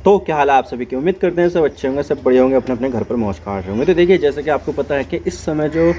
तो क्या हाल है आप सभी की। उम्मीद करते हैं सब अच्छे होंगे, सब बढ़िया होंगे, अपने अपने घर पर मौज काट रहे होंगे। तो देखिए, जैसे कि आपको पता है कि इस समय जो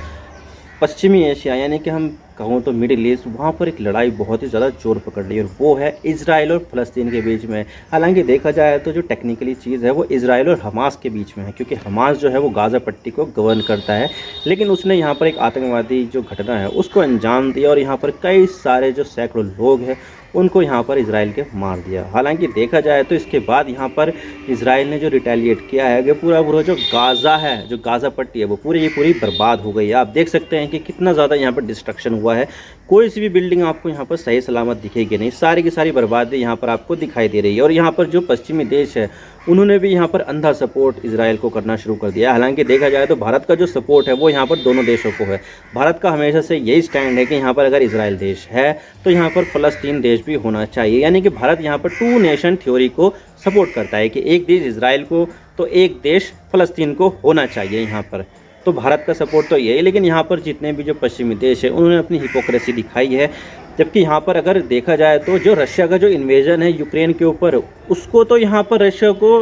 पश्चिमी एशिया यानी कि हम कहूँ तो मिडिल ईस्ट, वहाँ पर एक लड़ाई बहुत ही ज़्यादा जोर पकड़ रही है और वो है इजराइल और फ़लस्तीन के बीच में। हालांकि देखा जाए तो जो टेक्निकली चीज़ है वो इजराइल और हमास के बीच में है, क्योंकि हमास जो है वो गाज़ा पट्टी को गवर्न करता है, लेकिन उसने यहाँ पर एक आतंकवादी जो घटना है उसको अंजाम दिया और यहाँ पर कई सारे जो सैकड़ों लोग हैं उनको यहाँ पर इजराइल के मार दिया। हालांकि देखा जाए तो इसके बाद यहाँ पर इजराइल ने जो रिटेलिएट किया है, कि पूरा जो गाज़ा है, जो गाज़ा पट्टी है, वो पूरी की पूरी बर्बाद हो गई है। आप देख सकते हैं कि कितना ज़्यादा यहाँ पर डिस्ट्रक्शन हुआ है। कोई सी भी बिल्डिंग आपको यहाँ पर सही सलामत दिखेगी नहीं, सारी की सारी बर्बादी यहाँ पर आपको दिखाई दे रही है। और यहाँ पर जो पश्चिमी देश है उन्होंने भी यहाँ पर अंधा सपोर्ट इजराइल को करना शुरू कर दिया है। हालांकि देखा जाए तो भारत का जो सपोर्ट है वो यहाँ पर दोनों देशों को है। भारत का हमेशा से यही स्टैंड है कि यहाँ पर अगर इजराइल देश है तो यहाँ पर फ़लस्तीन देश भी होना चाहिए, यानी कि भारत यहाँ पर टू नेशन थ्योरी को सपोर्ट करता है कि एक देश इजराइल को तो एक देश फ़लस्तीन को होना चाहिए यहाँ पर। तो भारत का सपोर्ट तो यही, लेकिन यहाँ पर जितने भी जो पश्चिमी देश है उन्होंने अपनी हिपोक्रेसी दिखाई है। जबकि यहाँ पर अगर देखा जाए तो जो रशिया का जो इन्वेजन है यूक्रेन के ऊपर, उसको तो यहाँ पर रशिया को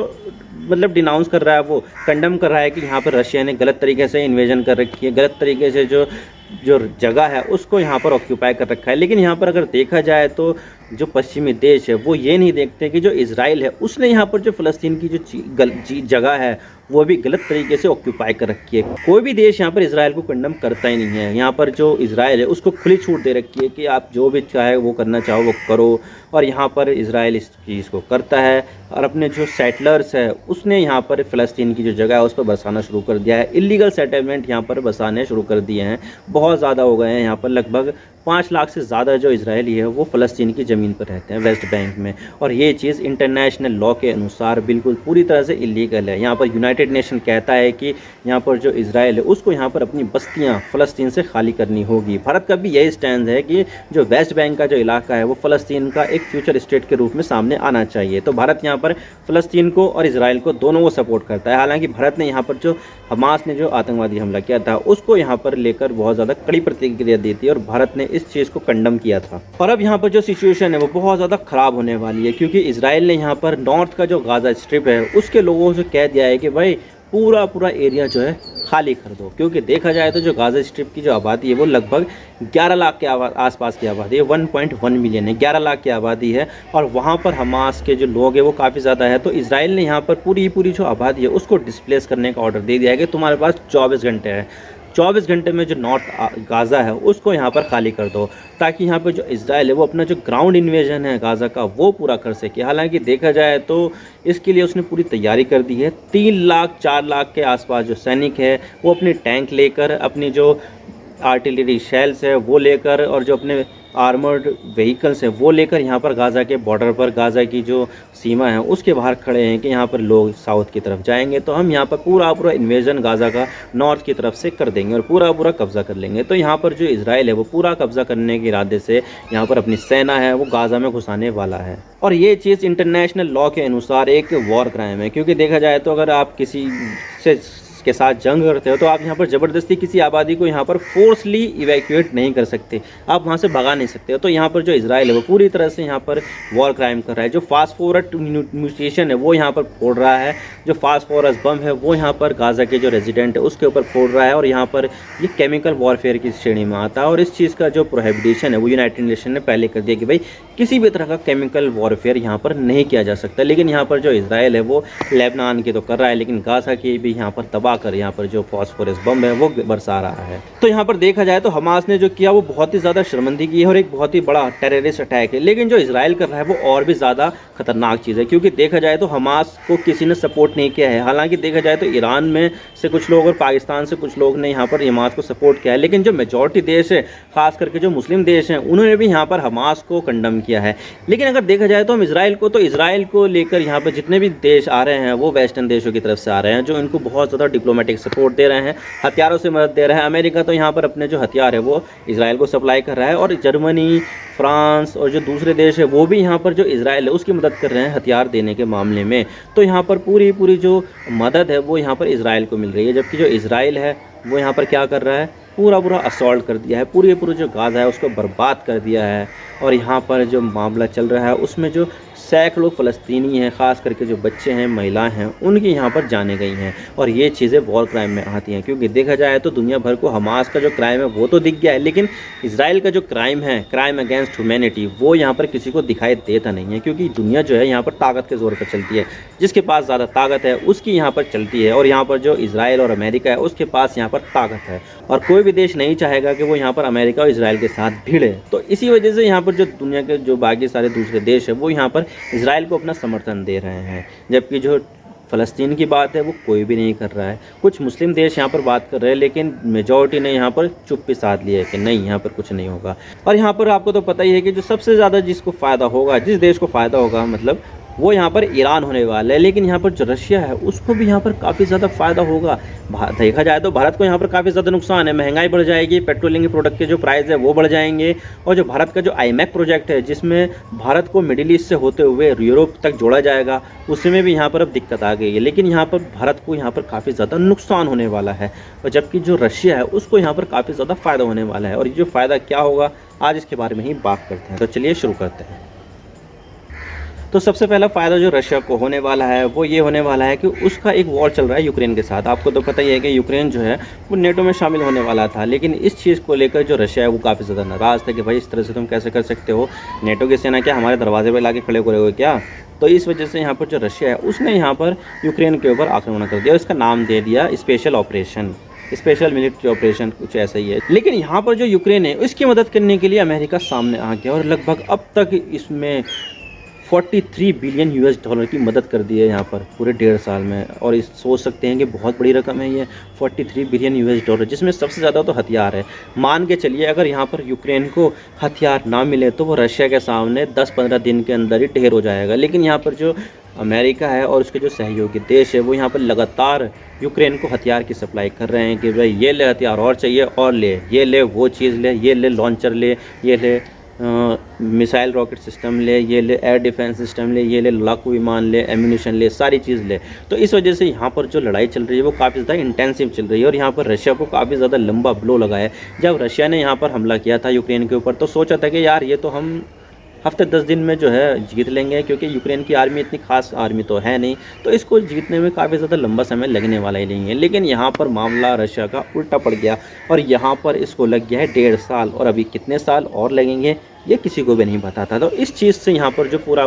मतलब डिनाउंस कर रहा है, वो कंडम कर रहा है कि यहाँ पर रशिया ने गलत तरीके से इन्वेजन कर रखी है, गलत तरीके से जो जो जगह है उसको यहाँ पर ऑक्यूपाई कर रखा है। लेकिन यहाँ पर अगर देखा जाए तो जो पश्चिमी देश है वो ये नहीं देखते कि जो इजराइल है उसने यहाँ पर जो फ़लस्तीन की जो जगह है वो भी गलत तरीके से ऑक्यूपाई कर रखी है। कोई भी देश यहाँ पर इजराइल को कंडम करता ही नहीं है। यहाँ पर जो इजराइल है उसको खुली छूट दे रखी है कि आप जो भी चाहे वो करना चाहो वो करो, और यहाँ पर इजराइल इस चीज़ को करता है। और अपने जो सेटलर्स है उसने यहाँ पर फ़लस्तीन की जो जगह है उस पर बसाना शुरू कर दिया है। इलीगल सेटलमेंट यहाँ पर बसाने शुरू कर दिए हैं, बहुत ज़्यादा हो गए हैं। यहाँ पर लगभग 5 लाख से ज़्यादा जो इजरायली है वो फ़लस्तीन की ज़मीन पर रहते हैं, वेस्ट बैंक में। और ये चीज़ इंटरनेशनल लॉ के अनुसार बिल्कुल पूरी तरह से इलीगल है। यहाँ पर यूनाइटेड नेशन कहता है कि यहाँ पर जो इजराइल है उसको यहाँ पर अपनी बस्तियाँ फ़लस्तीन से खाली करनी होगी। भारत का भी यही स्टैंड है कि जो वेस्ट बैंक का जो इलाका है वो फ़लस्तीन का एक फ्यूचर स्टेट के रूप में सामने आना चाहिए। तो भारत यहाँ पर फ़लस्तीन को और इजराइल को दोनों को सपोर्ट करता है। हालांकि भारत ने यहाँ पर जो हमास ने जो आतंकवादी हमला किया था उसको यहाँ पर लेकर बहुत ज़्यादा कड़ी प्रतिक्रिया दी थी और भारत ने इस चीज़ को कंडम किया था। और अब यहाँ पर जो सिचुएशन है वो बहुत ज़्यादा ख़राब होने वाली है, क्योंकि इजराइल ने यहाँ पर नॉर्थ का जो गाज़ा स्ट्रिप है उसके लोगों से कह दिया है कि भाई पूरा एरिया जो है खाली कर दो। क्योंकि देखा जाए तो जो गाज़ा स्ट्रिप की जो आबादी है वो लगभग 11 लाख के आसपास की आबादी है, 1.1 मिलियन है, 11 लाख की आबादी है। और वहाँ पर हमास के जो लोग हैं वो काफ़ी ज़्यादा है। तो इजराइल ने यहाँ पर पूरी जो आबादी है उसको डिस्प्लेस करने का ऑर्डर दे दिया है कि तुम्हारे पास 24 घंटे है, 24 घंटे में जो नॉर्थ गाज़ा है उसको यहाँ पर खाली कर दो, ताकि यहाँ पर जो इजराइल है वो अपना जो ग्राउंड इन्वेजन है गाज़ा का वो पूरा कर सके। हालांकि देखा जाए तो इसके लिए उसने पूरी तैयारी कर दी है। 3 लाख 4 लाख के आसपास जो सैनिक है वो अपने टैंक लेकर, अपनी जो आर्टिलरी शेल्स है वो लेकर, और जो अपने आर्मर्ड व्हीकल्स हैं वो लेकर यहाँ पर गाज़ा के बॉर्डर पर, गाज़ा की जो सीमा है उसके बाहर खड़े हैं कि यहाँ पर लोग साउथ की तरफ जाएंगे तो हम यहाँ पर पूरा इन्वेजन गाज़ा का नॉर्थ की तरफ से कर देंगे और पूरा कब्ज़ा कर लेंगे। तो यहाँ पर जो इजराइल है वो पूरा कब्ज़ा करने के इरादे से यहाँ पर अपनी सेना है वो गाज़ा में घुसाने वाला है। और ये चीज़ इंटरनेशनल लॉ के अनुसार एक वॉर क्राइम है, क्योंकि देखा जाए तो अगर आप किसी से के साथ जंग करते हो तो आप यहाँ पर ज़बरदस्ती किसी आबादी को यहाँ पर फोर्सली इवैक्यूएट नहीं कर सकते, आप वहाँ से भगा नहीं सकते हो। तो यहाँ पर जो इजराइल है वो पूरी तरह से यहाँ पर वॉर क्राइम कर रहा है। जो फास्फोरस म्यूटेशन है वो यहाँ पर फोड़ रहा है, जो फास्फोरस बम है वो यहाँ पर गाज़ा के जो रेजिडेंट है उसके ऊपर फोड़ रहा है। और यहाँ पर ये केमिकल वॉरफेयर की श्रेणी में आता है, और इस चीज़ का जो प्रोहिबिशन है वो यूनाइटेड नेशन ने पहले कर दिया कि भाई किसी भी तरह का केमिकल वॉरफेयर यहाँ पर नहीं किया जा सकता। लेकिन यहाँ पर जो इजराइल है वो लेबनान की तो कर रहा है, लेकिन गाज़ा की भी यहाँ पर तबाह कर यहाँ पर जो फास्फोरस बम है वो बरसा रहा है। तो यहाँ पर देखा जाए तो हमास ने जो किया वो बहुत ही ज़्यादा शर्मिंदगी है और एक बहुत ही बड़ा टेररिस्ट अटैक है। लेकिन जो इजराइल कर रहा है वो और भी ज़्यादा खतरनाक चीज़ है, क्योंकि देखा जाए तो हमास को किसी ने सपोर्ट नहीं किया है। हालांकि देखा जाए तो ईरान में से कुछ लोग और पाकिस्तान से कुछ लोग ने यहाँ पर हमास को सपोर्ट किया है, लेकिन जो मेजॉरिटी देश है, खास करके जो मुस्लिम देश हैं, उन्होंने भी यहाँ पर हमास को कंडम किया है। लेकिन अगर देखा जाए तो हम इजराइल को लेकर यहाँ पर जितने भी देश आ रहे हैं वो वेस्टर्न देशों की तरफ से आ रहे हैं, जो इनको बहुत ज़्यादा डिप्लोमेटिक सपोर्ट दे रहे हैं, हथियारों से मदद दे रहे हैं। अमेरिका तो यहाँ पर अपने जो हथियार है वो इजराइल को सप्लाई कर रहा है, और जर्मनी, फ्रांस और जो दूसरे देश है वो भी यहाँ पर जो इजराइल है उसकी मदद कर रहे हैं हथियार देने के मामले में। तो यहाँ पर पूरी जो मदद है वो यहाँ पर इजराइल को मिल रही है, जबकि जो इजराइल है वो यहाँ पर क्या कर रहा है, पूरा असॉल्ट कर दिया है, पूरे जो गाज़ा है उसको बर्बाद कर दिया है। और यहाँ पर जो मामला चल रहा है उसमें जो सैकड़ों फ़लस्तीनी हैं, ख़ास करके जो बच्चे हैं, महिलाएं हैं, उनकी यहाँ पर जानें गई हैं। और ये चीज़ें वॉर क्राइम में आती हैं, क्योंकि देखा जाए तो दुनिया भर को हमास का जो क्राइम है वो तो दिख गया है, लेकिन इसराइल का जो क्राइम है, क्राइम अगेंस्ट ह्यूमैनिटी, वो यहाँ पर किसी को दिखाई देता नहीं है। क्योंकि दुनिया जो है यहाँ पर ताकत के ज़ोर पर चलती है, जिसके पास ज़्यादा ताकत है उसकी यहाँ पर चलती है। और यहाँ पर जो इसराइल और अमेरिका है उसके पास यहाँ पर ताकत है, और कोई भी देश नहीं चाहेगा कि वो यहाँ पर अमेरिका और इसराइल के साथ भिड़े। तो इसी वजह से यहाँ पर जो दुनिया के जो बाकी सारे दूसरे देश है वो यहाँ पर इसराइल को अपना समर्थन दे रहे हैं, जबकि जो फ़लस्तीन की बात है वो कोई भी नहीं कर रहा है। कुछ मुस्लिम देश यहाँ पर बात कर रहे हैं, लेकिन मेजॉरिटी ने यहाँ पर चुप्पी साध ली है कि नहीं, यहाँ पर कुछ नहीं होगा। और यहाँ पर आपको तो पता ही है कि जो सबसे ज़्यादा जिसको फ़ायदा होगा, जिस देश को फ़ायदा होगा, मतलब वो यहाँ पर ईरान होने वाला है। लेकिन यहाँ पर जो रशिया है उसको भी यहाँ पर काफ़ी ज़्यादा फ़ायदा होगा। देखा जाए तो भारत को यहाँ पर काफ़ी ज़्यादा नुकसान है, महंगाई बढ़ जाएगी, पेट्रोलियम के प्रोडक्ट के जो प्राइस है वो बढ़ जाएंगे। और जो भारत का जो आईमैक प्रोजेक्ट है, जिसमें भारत को मिडिल ईस्ट से होते हुए यूरोप तक जोड़ा जाएगा, उसमें भी यहाँ पर अब दिक्कत आ गई है। लेकिन यहाँ पर भारत को यहाँ पर काफ़ी ज़्यादा नुकसान होने वाला है, और जबकि जो रशिया है उसको यहाँ पर काफ़ी ज़्यादा फ़ायदा होने वाला है। और ये जो फ़ायदा क्या होगा, आज इसके बारे में ही बात करते हैं। तो चलिए शुरू करते हैं। तो सबसे पहला फ़ायदा जो रशिया को होने वाला है वो ये होने वाला है कि उसका एक वॉर चल रहा है यूक्रेन के साथ। आपको तो पता ही है कि यूक्रेन जो है वो नेटो में शामिल होने वाला था, लेकिन इस चीज़ को लेकर जो रशिया है वो काफ़ी ज़्यादा नाराज़ थे कि भाई इस तरह से तुम कैसे कर सकते हो, नेटो की सेना क्या हमारे दरवाजे पर ला के खड़े करे हुए क्या। तो इस वजह से यहाँ पर जो रशिया है उसने यहाँ पर यूक्रेन के ऊपर आक्रमण कर दिया, इसका नाम दे दिया special operation, special military operation, कुछ ऐसा ही है। लेकिन यहाँ पर जो यूक्रेन है उसकी मदद करने के लिए अमेरिका सामने आ गया, और लगभग अब तक इसमें 43 बिलियन यूएस डॉलर की मदद कर दी है यहाँ पर पूरे 1.5 साल में। और इस सोच सकते हैं कि बहुत बड़ी रकम है ये 43 बिलियन यूएस डॉलर, जिसमें सबसे ज़्यादा तो हथियार है। मान के चलिए अगर यहाँ पर यूक्रेन को हथियार ना मिले तो वो रशिया के सामने 10-15 दिन के अंदर ही ढेर हो जाएगा। लेकिन यहाँ पर जो अमेरिका है और उसके जो सहयोगी देश है वो यहाँ पर लगातार यूक्रेन को हथियार की सप्लाई कर रहे हैं कि भाई ये ले हथियार और चाहिए और ले, ये ले वो चीज़ ले, ये ले लॉन्चर ले, ये ले मिसाइल रॉकेट सिस्टम ले, ये ले एयर डिफेंस सिस्टम ले, ये ले लड़ाकू विमान ले, एम्यूनिशन ले, सारी चीज़ ले। तो इस वजह से यहाँ पर जो लड़ाई चल रही है वो काफ़ी ज़्यादा इंटेंसिव चल रही है, और यहाँ पर रशिया को काफ़ी ज़्यादा लंबा ब्लो लगा है। जब रशिया ने यहाँ पर हमला किया था यूक्रेन के ऊपर तो सोचा था कि यार ये तो हम हफ्ते 10 दिन में जो है जीत लेंगे, क्योंकि यूक्रेन की आर्मी इतनी खास आर्मी तो है नहीं, तो इसको जीतने में काफ़ी ज़्यादा लंबा समय लगने वाला ही नहीं है। लेकिन यहाँ पर मामला रशिया का उल्टा पड़ गया, और यहाँ पर इसको लग गया है 1.5 साल, और अभी कितने साल और लगेंगे ये किसी को भी नहीं पता था। तो इस चीज़ से यहाँ पर जो पूरा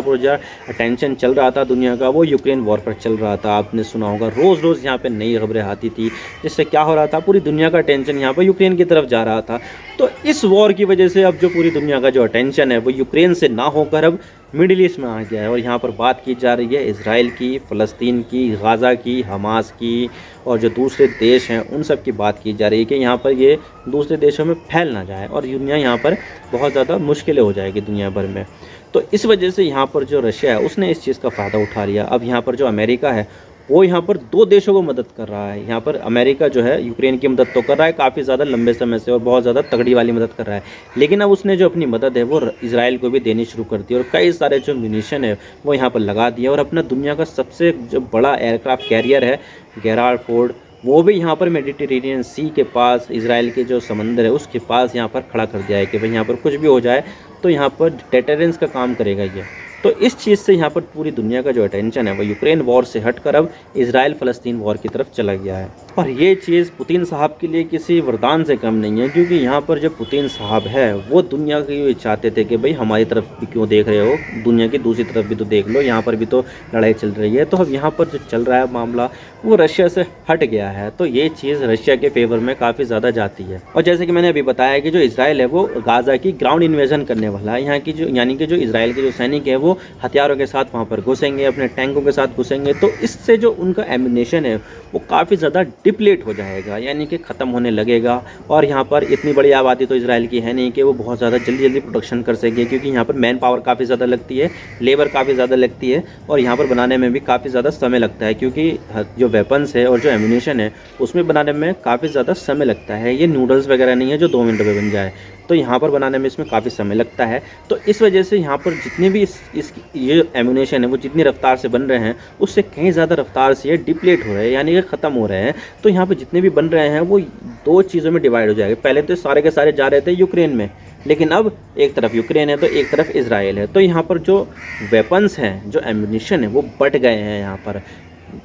अटेंशन चल रहा था दुनिया का वो यूक्रेन वॉर पर चल रहा था। आपने सुना होगा रोज़ रोज़ यहाँ पे नई खबरें आती थी, जिससे क्या हो रहा था, पूरी दुनिया का अटेंशन यहाँ पर यूक्रेन की तरफ जा रहा था। तो इस वॉर की वजह से अब जो पूरी दुनिया का जो अटेंशन है वो यूक्रेन से ना होकर अब मिडिल ईस्ट में आ गया है। और यहाँ पर बात की जा रही है इसराइल की, फ़लस्तीन की, गाज़ा की, हमास की, और जो दूसरे देश हैं उन सब की बात की जा रही है कि यहाँ पर ये दूसरे देशों में फैल ना जाए, और दुनिया यहाँ पर बहुत ज़्यादा मुश्किलें हो जाएगी दुनिया भर में। तो इस वजह से यहाँ पर जो रशिया है उसने इस चीज़ का फ़ायदा उठा लिया। अब यहाँ पर जो अमेरिका है वो यहाँ पर 2 देशों को मदद कर रहा है। यहाँ पर अमेरिका जो है यूक्रेन की मदद तो कर रहा है काफ़ी ज़्यादा लंबे समय से, और बहुत ज़्यादा तगड़ी वाली मदद कर रहा है, लेकिन अब उसने जो अपनी मदद है वो इसराइल को भी देनी शुरू कर दी, और कई सारे जो म्यूनिशन है वो यहाँ पर लगा दिया। और अपना दुनिया का सबसे जो बड़ा एयरक्राफ्ट कैरियर है गेराल्ड फोर्ड, वो भी यहाँ पर मेडिटेरेनियन सी के पास, इसराइल के जो समंदर है उसके पास यहाँ पर खड़ा कर दिया है कि भाई यहाँ पर कुछ भी हो जाए तो यहाँ पर डेटरेंस का काम करेगा ये। तो इस चीज़ से यहाँ पर पूरी दुनिया का जो अटेंशन है वो यूक्रेन वॉर से हटकर अब इसराइल फ़लस्तीन वॉर की तरफ चला गया है। और ये चीज़ पुतिन साहब के लिए किसी वरदान से कम नहीं है, क्योंकि यहाँ पर जो पुतिन साहब है वो दुनिया की ये चाहते थे कि भाई हमारी तरफ भी क्यों देख रहे हो, दुनिया की दूसरी तरफ भी तो देख लो, यहाँ पर भी तो लड़ाई चल रही है। तो अब यहाँ पर जो चल रहा है मामला वो रशिया से हट गया है, तो ये चीज़ रशिया के फेवर में काफ़ी ज़्यादा जाती है। और जैसे कि मैंने अभी बताया कि जो इसराइल है वो गाज़ा की ग्राउंड इन्वेजन करने वाला है। यहाँ की जो यानी कि जो इसराइल के जो सैनिक है वो हथियारों के साथ वहाँ पर घुसेंगे, अपने टैंकों के साथ घुसेंगे, तो इससे जो उनका एम्यूनेशन है वो काफ़ी ज़्यादा डिप्लीट हो जाएगा, यानी कि ख़त्म होने लगेगा। और यहाँ पर इतनी बड़ी आबादी तो इसराइल की है नहीं कि वो बहुत ज़्यादा जल्दी प्रोडक्शन कर सके, क्योंकि यहाँ पर मैन पावर काफ़ी ज़्यादा लगती है, लेबर काफ़ी ज़्यादा लगती है, और यहाँ पर बनाने में भी काफ़ी ज़्यादा समय लगता है, क्योंकि जो वेपन्स है और जो एम्यूनेशन है उसमें बनाने में काफ़ी ज़्यादा समय लगता है। ये नूडल्स वगैरह नहीं है जो 2 मिनट में बन जाए, तो यहाँ पर बनाने में इसमें काफ़ी समय लगता है। तो इस वजह से यहाँ पर जितने भी ये एम्यूनेशन है वो जितनी रफ्तार से बन रहे हैं उससे कहीं ज़्यादा रफ्तार से ये डिप्लीट हो रहे हैं, यानी कि ख़त्म हो रहे हैं। तो यहाँ पर जितने भी बन रहे हैं वो 2 चीज़ों में डिवाइड हो जाएगा। पहले तो सारे के सारे जा रहे थे यूक्रेन में, लेकिन अब एक तरफ यूक्रेन है तो एक तरफ इज़राइल है, तो यहाँ पर जो वेपन्स हैं, जो एम्यूनिशन है, वो बँट गए हैं यहाँ पर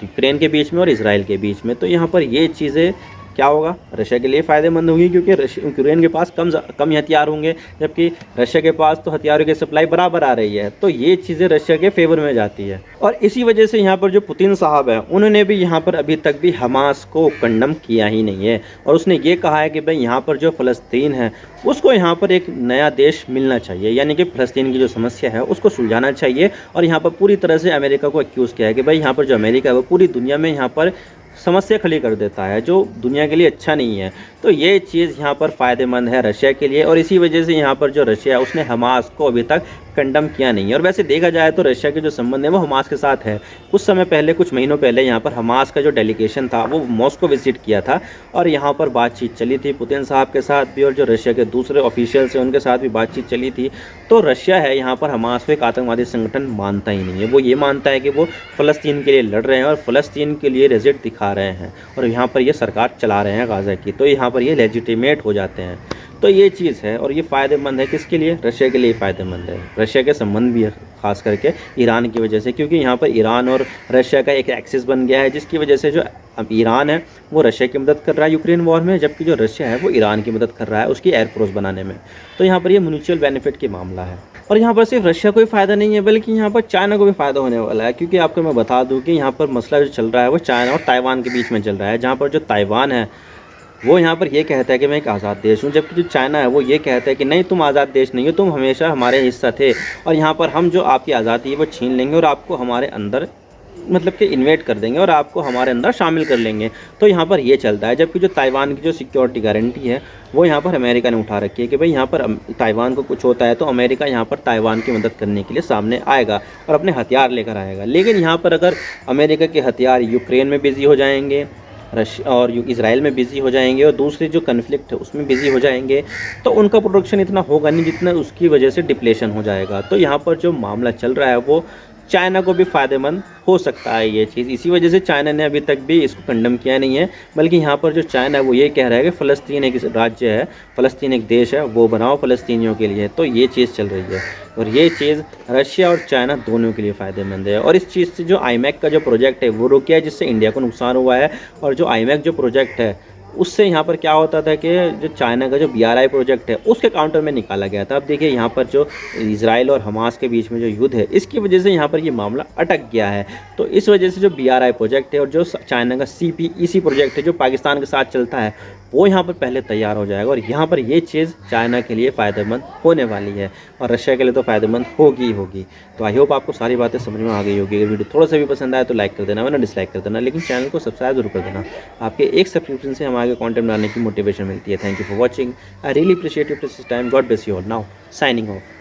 यूक्रेन के बीच में और इज़राइल के बीच में। तो यहाँ पर ये चीज़ें क्या होगा, रशिया के लिए फ़ायदेमंद होगी, क्योंकि यूक्रेन के पास कम ही हथियार होंगे, जबकि रशिया के पास तो हथियारों की सप्लाई बराबर आ रही है। तो ये चीज़ें रशिया के फेवर में जाती है। और इसी वजह से यहाँ पर जो पुतिन साहब हैं, उन्होंने भी यहाँ पर अभी तक भी हमास को कंडम किया ही नहीं है, और उसने ये कहा है कि भाई यहाँ पर जो फ़लस्तीन है उसको यहाँ पर एक नया देश मिलना चाहिए, यानी कि फ़लस्तीन की जो समस्या है उसको सुलझाना चाहिए। और यहाँ पर पूरी तरह से अमेरिका को एक्यूज़ किया है कि भाई यहाँ पर जो अमेरिका है वो पूरी दुनिया में यहाँ पर समस्या खड़ी कर देता है, जो दुनिया के लिए अच्छा नहीं है। तो ये चीज़ यहाँ पर फ़ायदेमंद है रशिया के लिए, और इसी वजह से यहाँ पर जो रशिया है उसने हमास को अभी तक कंडम किया नहीं है। और वैसे देखा जाए तो रशिया के जो संबंध है वो हमास के साथ है। कुछ समय पहले, कुछ महीनों पहले यहाँ पर हमास का जो डेलीगेशन था वो मॉस्को विजिट किया था, और यहाँ पर बातचीत चली थी पुतिन साहब के साथ भी, और जो रशिया के दूसरे ऑफिशियल्स हैं उनके साथ भी बातचीत चली थी। तो रशिया है यहाँ पर हमास को एक आतंकवादी संगठन मानता ही नहीं है। वो ये मानता है कि वो फ़लस्तीन के लिए लड़ रहे हैं और फ़लस्तीन के लिए रिजल्ट दिखा रहे हैं, और यहाँ पर ये सरकार चला रहे हैं गाज़ा की, तो यहाँ पर ये लेजिटिमेट हो जाते हैं। तो ये चीज़ है, और ये फ़ायदेमंद है किसके लिए, रशिया के लिए फ़ायदेमंद है। रशिया के संबंध भी है ख़ास करके ईरान की वजह से, क्योंकि यहाँ पर ईरान और रशिया का एक एक्सिस बन गया है, जिसकी वजह से जो अब ईरान है वो रशिया की मदद कर रहा है यूक्रेन वॉर में, जबकि जो रशिया है वो ईरान की मदद कर रहा है उसकी एयरफोर्स बनाने में। तो यहाँ पर ये म्यूचुअल बेनिफिट की मामला है। और यहाँ पर सिर्फ रशिया को ही फ़ायदा नहीं है, बल्कि यहाँ पर चाइना को भी फ़ायदा होने वाला है, क्योंकि आपको मैं बता दूँ कि यहाँ पर मसला जो चल रहा है वो चाइना और ताइवान के बीच में चल रहा है, जहाँ पर जो ताइवान है वो यहाँ पर ये कहता है कि मैं एक आज़ाद देश हूँ, जबकि जो चाइना है वो ये कहता है कि नहीं, तुम आज़ाद देश नहीं हो, तुम हमेशा हमारे हिस्सा थे, और यहाँ पर हम जो आपकी आज़ादी है वो छीन लेंगे और आपको हमारे अंदर मतलब कि इन्वेट कर देंगे और आपको हमारे अंदर शामिल कर लेंगे। तो यहाँ पर ये चलता है, जबकि जो ताइवान की जो सिक्योरिटी गारंटी है वो यहाँ पर अमेरिका ने उठा रखी है कि भाई यहाँ पर ताइवान को कुछ होता है तो अमेरिका यहाँ पर ताइवान की मदद करने के लिए सामने आएगा और अपने हथियार लेकर आएगा। लेकिन यहाँ पर अगर अमेरिका के हथियार यूक्रेन में बिजी हो जाएंगे, रशिया और इज़राइल में बिज़ी हो जाएंगे, और दूसरी जो कन्फ्लिक्ट है उसमें बिज़ी हो जाएंगे, तो उनका प्रोडक्शन इतना होगा नहीं जितना उसकी वजह से डिप्लेशन हो जाएगा। तो यहाँ पर जो मामला चल रहा है वो चाइना को भी फ़ायदेमंद हो सकता है ये चीज़। इसी वजह से चाइना ने अभी तक भी इसको कंडम किया नहीं है, बल्कि यहाँ पर जो चाइना है वो ये कह रहा है कि फ़लस्तीन एक राज्य है, फ़लस्तीन एक देश है, वो बनाओ फ़लस्तीनियों के लिए। तो ये चीज़ चल रही है, और ये चीज़ रशिया और चाइना दोनों के लिए फ़ायदेमंद है। और इस चीज़ से जो आईमैक का जो प्रोजेक्ट है वो रुक गया है, जिससे इंडिया को नुकसान हुआ है। और जो आईमैक जो प्रोजेक्ट है उससे यहाँ पर क्या होता था कि जो चाइना का जो BRI प्रोजेक्ट है उसके काउंटर में निकाला गया था। अब देखिए यहाँ पर जो इज़राइल और हमास के बीच में जो युद्ध है इसकी वजह से यहाँ पर ये मामला अटक गया है। तो इस वजह से जो BRI प्रोजेक्ट है और जो चाइना का CPEC प्रोजेक्ट है जो पाकिस्तान के साथ चलता है वो यहाँ पर पहले तैयार हो जाएगा, और यहाँ पर ये चीज़ चाइना के लिए फ़ायदेमंद होने वाली है, और रशिया के लिए तो फ़ायदेमंद होगी ही होगी। तो आई होप आपको सारी बातें समझ में आ गई होगी। अगर वीडियो थोड़ा सा भी पसंद आए तो लाइक कर देना, वरना डिसलाइक कर देना, लेकिन चैनल को सब्सक्राइब जरूर कर देना। आपके एक सब्सक्रिप्शन से हम आगे कंटेंट बनाने की मोटिवेशन मिलती है। Thank you for watching. I really appreciate your precious time. God bless you all. Now signing off.